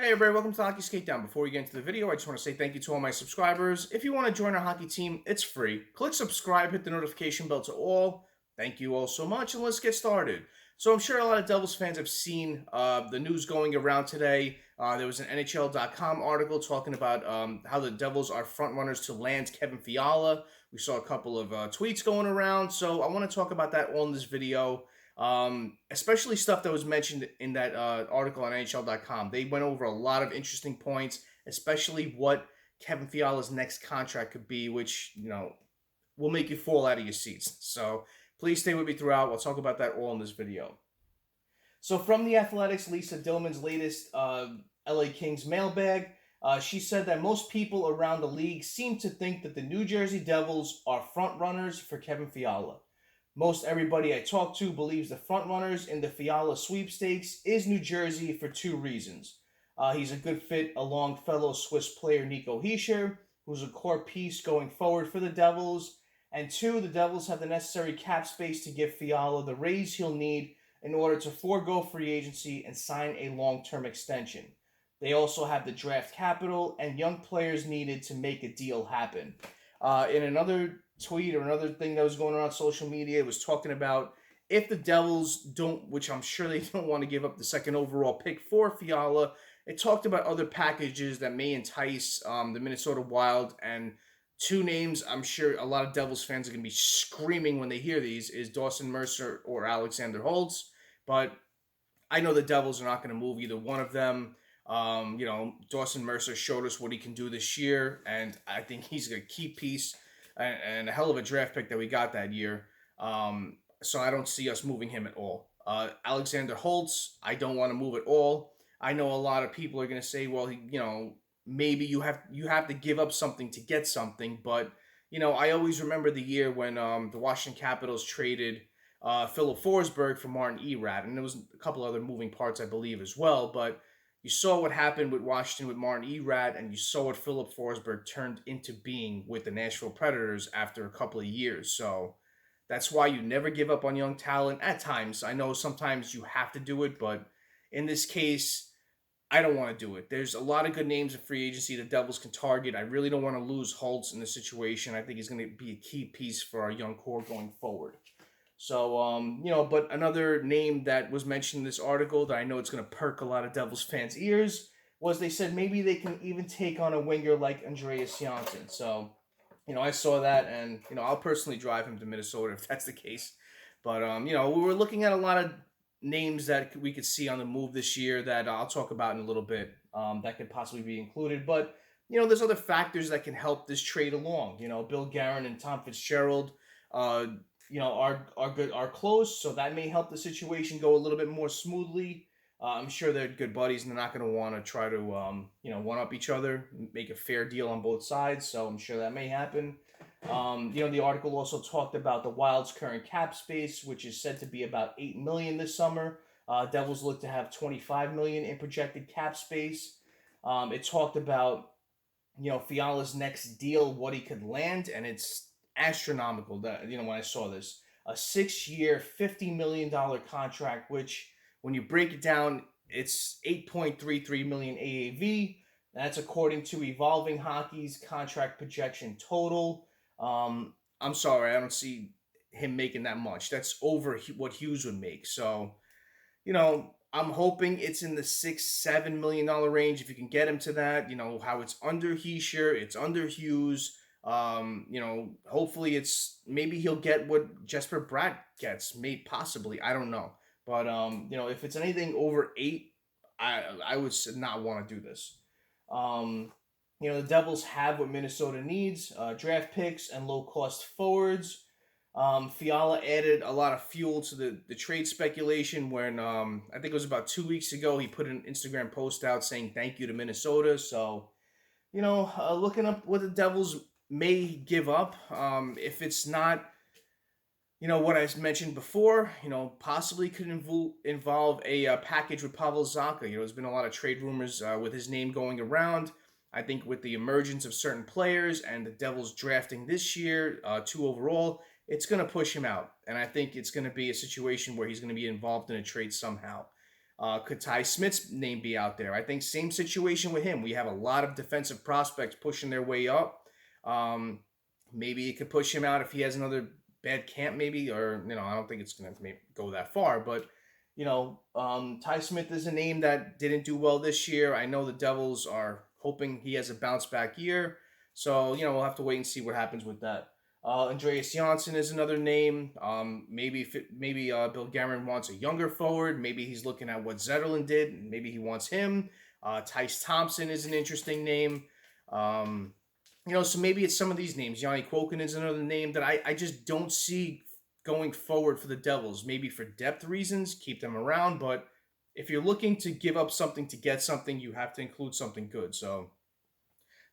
Hey everybody, welcome to Hockey Skatedown. Before we get into the video, I just want to say thank you to all my subscribers. If you want to join our hockey team, it's free. Click subscribe, hit the notification bell to all. Thank you all so much, and let's get started. So I'm sure a lot of Devils fans have seen the news going around today. There was an NHL.com article talking about how the Devils are frontrunners to land Kevin Fiala. We saw a couple of tweets going around, so I want to talk about that all in this video. Especially stuff that was mentioned in that article on NHL.com. They went over a lot of interesting points, especially what Kevin Fiala's next contract could be, which, will make you fall out of your seats. So please stay with me throughout. We'll talk about that all in this video. So from The Athletic's Lisa Dillman's latest LA Kings mailbag, she said that most people around the league seem to think that the New Jersey Devils are front runners for Kevin Fiala. Most everybody I talk to believes the frontrunners in the Fiala sweepstakes is New Jersey for two reasons. He's a good fit along fellow Swiss player Nico Hischier, who's a core piece going forward for the Devils. And two, the Devils have the necessary cap space to give Fiala the raise he'll need in order to forego free agency and sign a long-term extension. They also have the draft capital and young players needed to make a deal happen. In another tweet or another thing that was going on social media, it was talking about if the Devils don't, which I'm sure they don't want to give up the second overall pick for Fiala, it talked about other packages that may entice the Minnesota Wild, and two names I'm sure a lot of Devils fans are going to be screaming when they hear these is Dawson Mercer or Alexander Holtz, but I know the Devils are not going to move either one of them. Dawson Mercer showed us what he can do this year, and I think he's a key piece and a hell of a draft pick that we got that year. So I don't see us moving him at all. Alexander Holtz, I don't want to move at all. I know a lot of people are going to say, well, maybe you have to give up something to get something. But, I always remember the year when the Washington Capitals traded Philip Forsberg for Martin Erat. And there was a couple other moving parts, I believe, as well. But you saw what happened with Washington with Martin Erat, and you saw what Philip Forsberg turned into being with the Nashville Predators after a couple of years. So that's why you never give up on young talent. At times, I know sometimes you have to do it, but in this case, I don't want to do it. There's a lot of good names in free agency the Devils can target. I really don't want to lose Holtz in this situation. I think he's going to be a key piece for our young core going forward. So, but another name that was mentioned in this article that I know it's going to perk a lot of Devils fans' ears was they said maybe they can even take on a winger like Andreas Johnson. So, I saw that, and, I'll personally drive him to Minnesota if that's the case. But, we were looking at a lot of names that we could see on the move this year that I'll talk about in a little bit that could possibly be included. But, there's other factors that can help this trade along. Bill Guerin and Tom Fitzgerald, are close, so that may help the situation go a little bit more smoothly. I'm sure they're good buddies, and they're not going to want to try to, one-up each other, make a fair deal on both sides, so I'm sure that may happen. The article also talked about the Wild's current cap space, which is said to be about $8 million this summer. Devils look to have $25 million in projected cap space. It talked about, Fiala's next deal, what he could land, and it's astronomical that when I saw this, a 6-year $50 million contract, which when you break it down, it's $8.33 million AAV. That's according to Evolving Hockey's contract projection total. I'm sorry, I don't see him making that much. That's over what Hughes would make. So, I'm hoping it's in the $6-7 million range if you can get him to that. How it's under Hischier, it's under Hughes. Hopefully maybe he'll get what Jesper Bratt gets, possibly, I don't know. But, if it's anything over 8, I would not want to do this. The Devils have what Minnesota needs, draft picks and low-cost forwards. Fiala added a lot of fuel to the trade speculation when, I think it was about 2 weeks ago, he put an Instagram post out saying thank you to Minnesota. So, looking up what the Devils may give up, if it's not, what I mentioned before, possibly could involve a package with Pavel Zacha. There's been a lot of trade rumors with his name going around. I think with the emergence of certain players and the Devils drafting this year, 2 overall, it's going to push him out. And I think it's going to be a situation where he's going to be involved in a trade somehow. Could Ty Smith's name be out there? I think same situation with him. We have a lot of defensive prospects pushing their way up. Maybe it could push him out if he has another bad camp, maybe, or I don't think it's going to go that far. But Ty Smith is a name that didn't do well this year. I know the Devils are hoping he has a bounce back year, so we'll have to wait and see what happens with that. Andreas Johnson is another name. Maybe Bill Guerin wants a younger forward. Maybe he's looking at what Zetterlund did, and maybe he wants him. Tice Thompson is an interesting name. So maybe it's some of these names. Yanni Kwokin is another name that I just don't see going forward for the Devils. Maybe for depth reasons, keep them around. But if you're looking to give up something to get something, you have to include something good. So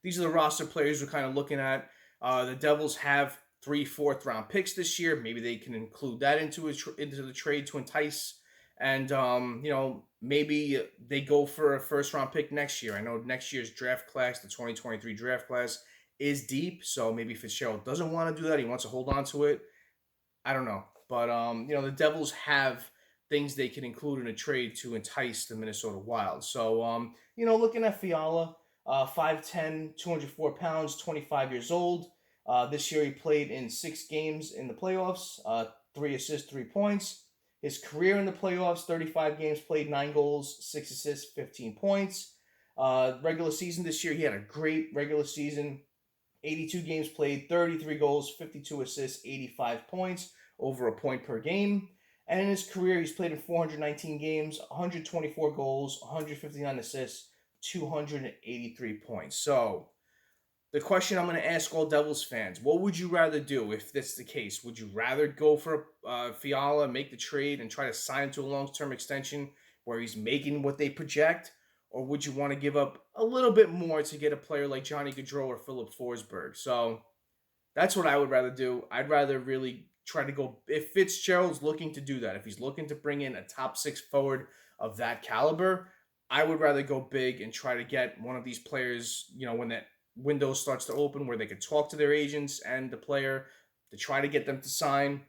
these are the roster players we're kind of looking at. The Devils have 3 4th-round picks this year. Maybe they can include that into the trade to entice. And, maybe they go for a 1st-round pick next year. I know next year's draft class, the 2023 draft class, is deep. So maybe Fitzgerald doesn't want to do that. He wants to hold on to it. I don't know. But, the Devils have things they can include in a trade to entice the Minnesota Wild. So, looking at Fiala, 5'10", 204 pounds, 25 years old. This year he played in 6 games in the playoffs, 3 assists, 3 points. His career in the playoffs, 35 games played, 9 goals, 6 assists, 15 points. Regular season this year, he had a great regular season. 82 games played, 33 goals, 52 assists, 85 points, over a point per game. And in his career, he's played in 419 games, 124 goals, 159 assists, 283 points. So the question I'm going to ask all Devils fans, what would you rather do if that's the case? Would you rather go for Fiala, make the trade, and try to sign him to a long-term extension where he's making what they project? Or would you want to give up a little bit more to get a player like Johnny Gaudreau or Philip Forsberg? So that's what I would rather do. I'd rather really try to go, if Fitzgerald's looking to do that, if he's looking to bring in a top 6 forward of that caliber, I would rather go big and try to get one of these players, when that window starts to open, where they could talk to their agents and the player to try to get them to sign.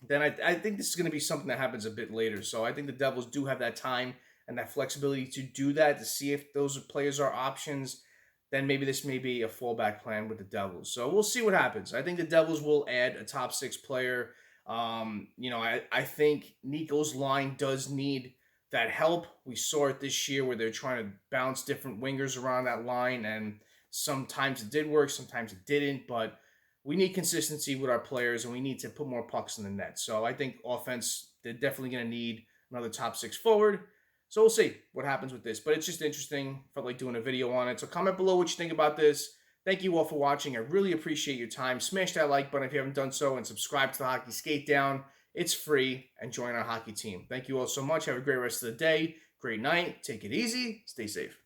Then I think this is going to be something that happens a bit later. So I think the Devils do have that time and that flexibility to do that, to see if those players are options. Then maybe this may be a fallback plan with the Devils. So we'll see what happens. I think the Devils will add a top 6 player. I think Nico's line does need that help. We saw it this year where they're trying to bounce different wingers around that line, and sometimes it did work, sometimes it didn't, but we need consistency with our players, and we need to put more pucks in the net. So I think offense, they're definitely going to need another top 6 forward. So we'll see what happens with this, but it's just interesting. Felt like doing a video on it. So comment below what you think about this. Thank you all for watching. I really appreciate your time. Smash that like button if you haven't done so, and subscribe to the Hockey Skatedown. It's free, and join our hockey team. Thank you all so much. Have a great rest of the day. Great night. Take it easy. Stay safe.